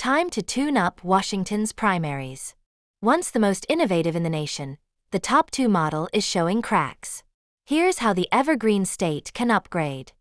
Time to tune up Washington's primaries. Once the most innovative in the nation, the top 2 model is showing cracks. Here's how the evergreen state can upgrade.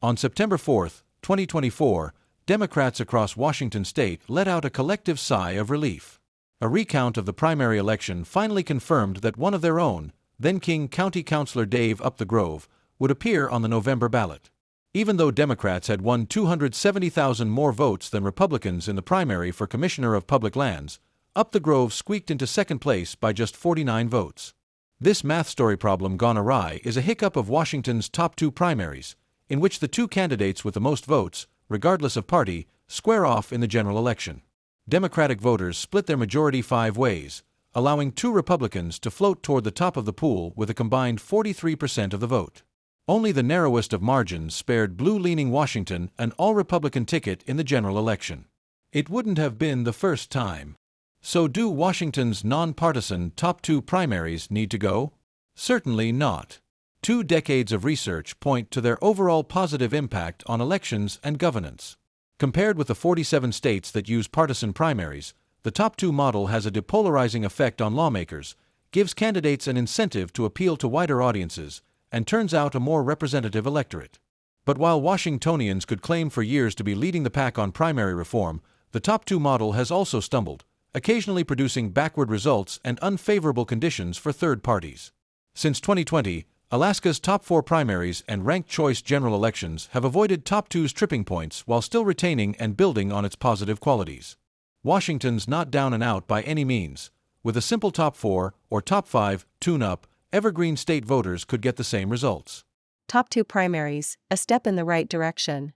On September 4, 2024, Democrats across Washington state let out a collective sigh of relief. A recount of the primary election finally confirmed that one of their own, then-King County Councilor Dave Upthegrove, would appear on the November ballot. Even though Democrats had won 270,000 more votes than Republicans in the primary for Commissioner of Public Lands, Upthegrove squeaked into second place by just 49 votes. This math story problem gone awry is a hiccup of Washington's top 2 primaries, in which the 2 candidates with the most votes, regardless of party, square off in the general election. Democratic voters split their majority 5 ways, allowing 2 Republicans to float toward the top of the pool with a combined 43% of the vote. Only the narrowest of margins spared blue-leaning Washington an all-Republican ticket in the general election. It wouldn't have been the first time. So do Washington's nonpartisan top 2 primaries need to go? Certainly not. 2 decades of research point to their overall positive impact on elections and governance. Compared with the 47 states that use partisan primaries, the top 2 model has a depolarizing effect on lawmakers, gives candidates an incentive to appeal to wider audiences, and turns out a more representative electorate. But while Washingtonians could claim for years to be leading the pack on primary reform, the top 2 model has also stumbled, occasionally producing backward results and unfavorable conditions for third parties. Since 2020, Alaska's top 4 primaries and ranked choice general elections have avoided top 2's tripping points while still retaining and building on its positive qualities. Washington's not down and out by any means. With a simple top 4 or top 5 tune-up, evergreen state voters could get the same results. Top 2 primaries, a step in the right direction.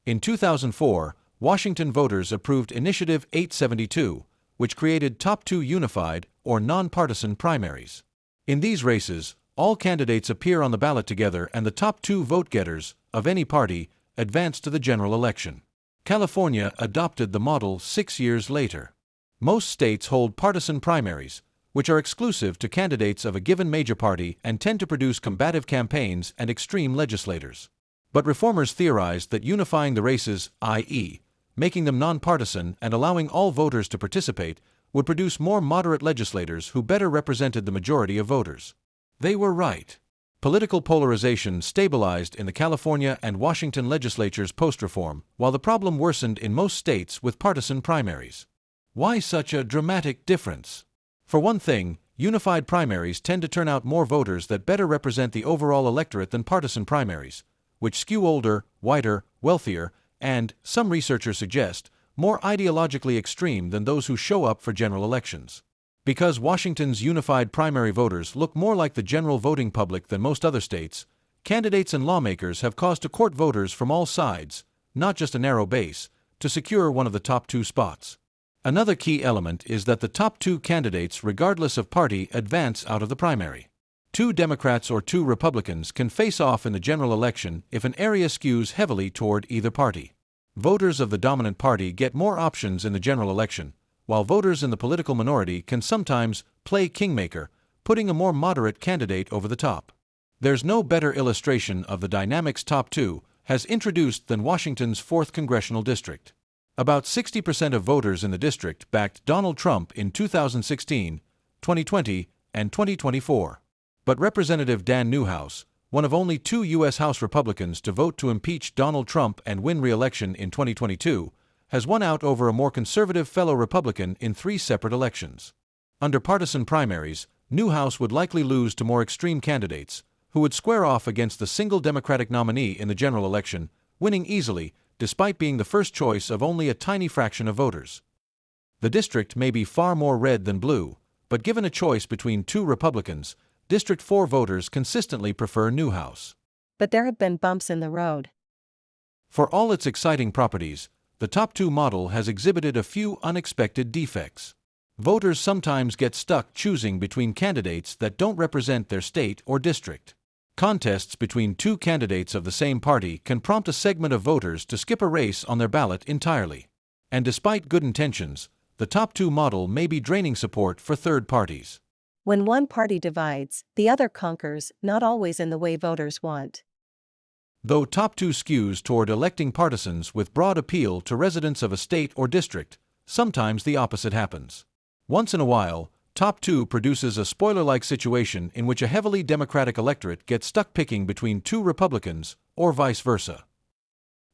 In 2004, Washington voters approved Initiative 872, which created top 2 unified or nonpartisan primaries. In these races, all candidates appear on the ballot together and the top 2 vote-getters, of any party, advance to the general election. California adopted the model 6 years later. Most states hold partisan primaries, which are exclusive to candidates of a given major party and tend to produce combative campaigns and extreme legislators. But reformers theorized that unifying the races, i.e., making them nonpartisan and allowing all voters to participate, would produce more moderate legislators who better represented the majority of voters. They were right. Political polarization stabilized in the California and Washington legislatures post-reform, while the problem worsened in most states with partisan primaries. Why such a dramatic difference? For one thing, unified primaries tend to turn out more voters that better represent the overall electorate than partisan primaries, which skew older, whiter, wealthier, and, some researchers suggest, more ideologically extreme than those who show up for general elections. Because Washington's unified primary voters look more like the general voting public than most other states, candidates and lawmakers have caused to court voters from all sides, not just a narrow base, to secure one of the top 2 spots. Another key element is that the top 2 candidates, regardless of party, advance out of the primary. 2 Democrats or 2 Republicans can face off in the general election if an area skews heavily toward either party. Voters of the dominant party get more options in the general election, while voters in the political minority can sometimes play kingmaker, putting a more moderate candidate over the top. There's no better illustration of the dynamics top 2 has introduced than Washington's 4th congressional district. About 60% of voters in the district backed Donald Trump in 2016, 2020, and 2024. But Representative Dan Newhouse, one of only 2 U.S. House Republicans to vote to impeach Donald Trump and win re-election in 2022, has won out over a more conservative fellow Republican in 3 separate elections. Under partisan primaries, Newhouse would likely lose to more extreme candidates, who would square off against the single Democratic nominee in the general election, winning easily, despite being the first choice of only a tiny fraction of voters. The district may be far more red than blue, but given a choice between 2 Republicans, District 4 voters consistently prefer Newhouse. But there have been bumps in the road. For all its exciting properties, the top 2 model has exhibited a few unexpected defects. Voters sometimes get stuck choosing between candidates that don't represent their state or district. Contests between 2 candidates of the same party can prompt a segment of voters to skip a race on their ballot entirely. And despite good intentions, the top 2 model may be draining support for third parties. When one party divides, the other conquers, not always in the way voters want. Though top 2 skews toward electing partisans with broad appeal to residents of a state or district, sometimes the opposite happens. Once in a while, top 2 produces a spoiler-like situation in which a heavily Democratic electorate gets stuck picking between 2 Republicans, or vice versa.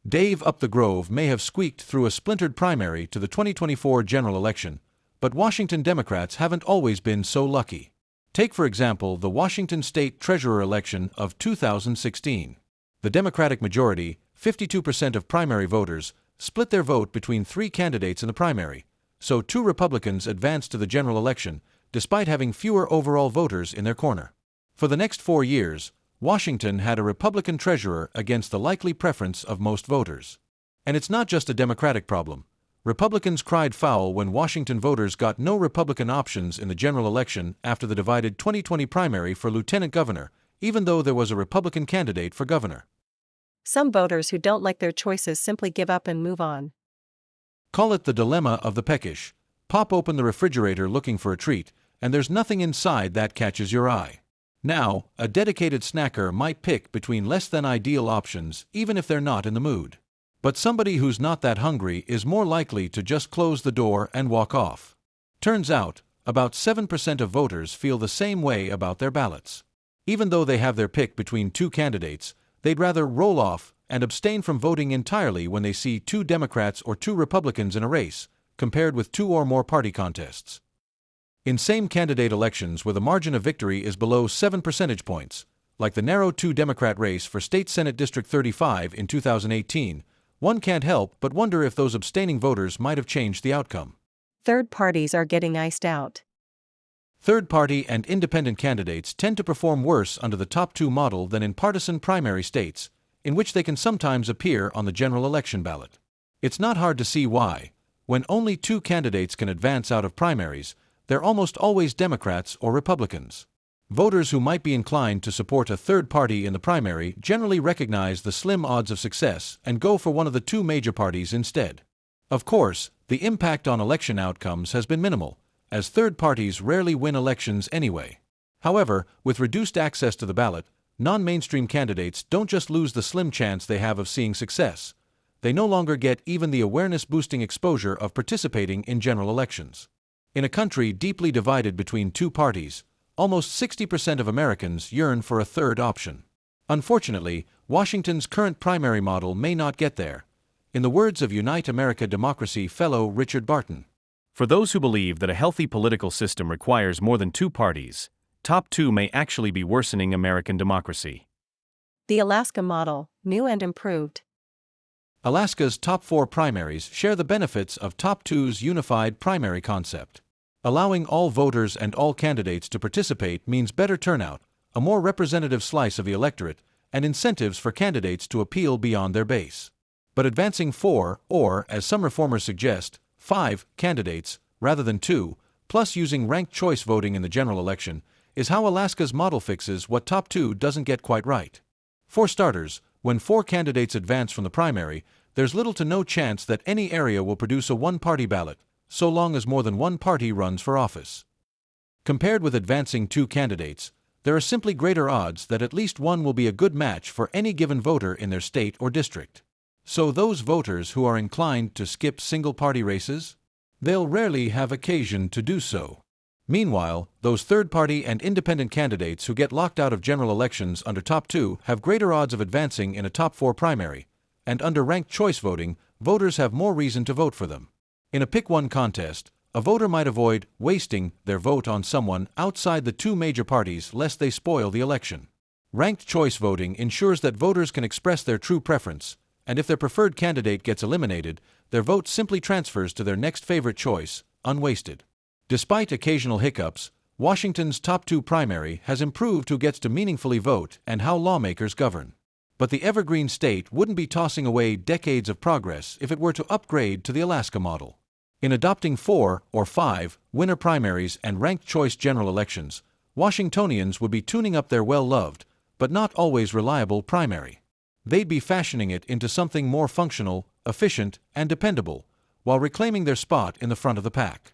Dave Upthegrove may have squeaked through a splintered primary to the 2024 general election, but Washington Democrats haven't always been so lucky. Take, for example, the Washington State Treasurer election of 2016. The Democratic majority, 52% of primary voters, split their vote between 3 candidates in the primary, so 2 Republicans advanced to the general election, despite having fewer overall voters in their corner. For the next 4 years, Washington had a Republican treasurer against the likely preference of most voters. And it's not just a Democratic problem. Republicans cried foul when Washington voters got no Republican options in the general election after the divided 2020 primary for lieutenant governor, even though there was a Republican candidate for governor. Some voters who don't like their choices simply give up and move on. Call it the dilemma of the peckish. Pop open the refrigerator looking for a treat, and there's nothing inside that catches your eye. Now, a dedicated snacker might pick between less than ideal options even if they're not in the mood. But somebody who's not that hungry is more likely to just close the door and walk off. Turns out, about 7% of voters feel the same way about their ballots. Even though they have their pick between 2 candidates, they'd rather roll off and abstain from voting entirely when they see 2 Democrats or 2 Republicans in a race, compared with 2 or more party contests. In same candidate elections where the margin of victory is below 7 percentage points, like the narrow 2-Democrat race for State Senate District 35 in 2018, one can't help but wonder if those abstaining voters might have changed the outcome. Third parties are getting iced out. Third-party and independent candidates tend to perform worse under the top 2 model than in partisan primary states, in which they can sometimes appear on the general election ballot. It's not hard to see why. When only 2 candidates can advance out of primaries, they're almost always Democrats or Republicans. Voters who might be inclined to support a third party in the primary generally recognize the slim odds of success and go for one of the 2 major parties instead. Of course, the impact on election outcomes has been minimal, as third parties rarely win elections anyway. However, with reduced access to the ballot, non-mainstream candidates don't just lose the slim chance they have of seeing success. They no longer get even the awareness-boosting exposure of participating in general elections. In a country deeply divided between 2 parties, almost 60% of Americans yearn for a third option. Unfortunately, Washington's current primary model may not get there. In the words of Unite America Democracy fellow Richard Barton, for those who believe that a healthy political system requires more than 2 parties, top 2 may actually be worsening American democracy. The Alaska model, new and improved. Alaska's top 4 primaries share the benefits of top 2's unified primary concept. Allowing all voters and all candidates to participate means better turnout, a more representative slice of the electorate, and incentives for candidates to appeal beyond their base. But advancing 4, or, as some reformers suggest, 5 candidates, rather than 2, plus using ranked choice voting in the general election, is how Alaska's model fixes what top 2 doesn't get quite right. For starters, when 4 candidates advance from the primary, there's little to no chance that any area will produce a one-party ballot, so long as more than one party runs for office. Compared with advancing 2 candidates, there are simply greater odds that at least one will be a good match for any given voter in their state or district. So those voters who are inclined to skip single-party races, they'll rarely have occasion to do so. Meanwhile, those third-party and independent candidates who get locked out of general elections under top 2 have greater odds of advancing in a top 4 primary, and under ranked choice voting, voters have more reason to vote for them. In a pick-one contest, a voter might avoid wasting their vote on someone outside the 2 major parties lest they spoil the election. Ranked choice voting ensures that voters can express their true preference, and if their preferred candidate gets eliminated, their vote simply transfers to their next favorite choice, unwasted. Despite occasional hiccups, Washington's top 2 primary has improved who gets to meaningfully vote and how lawmakers govern. But the evergreen state wouldn't be tossing away decades of progress if it were to upgrade to the Alaska model. In adopting 4 or 5 winner primaries and ranked choice general elections, Washingtonians would be tuning up their well-loved, but not always reliable primary. They'd be fashioning it into something more functional, efficient, and dependable, while reclaiming their spot in the front of the pack.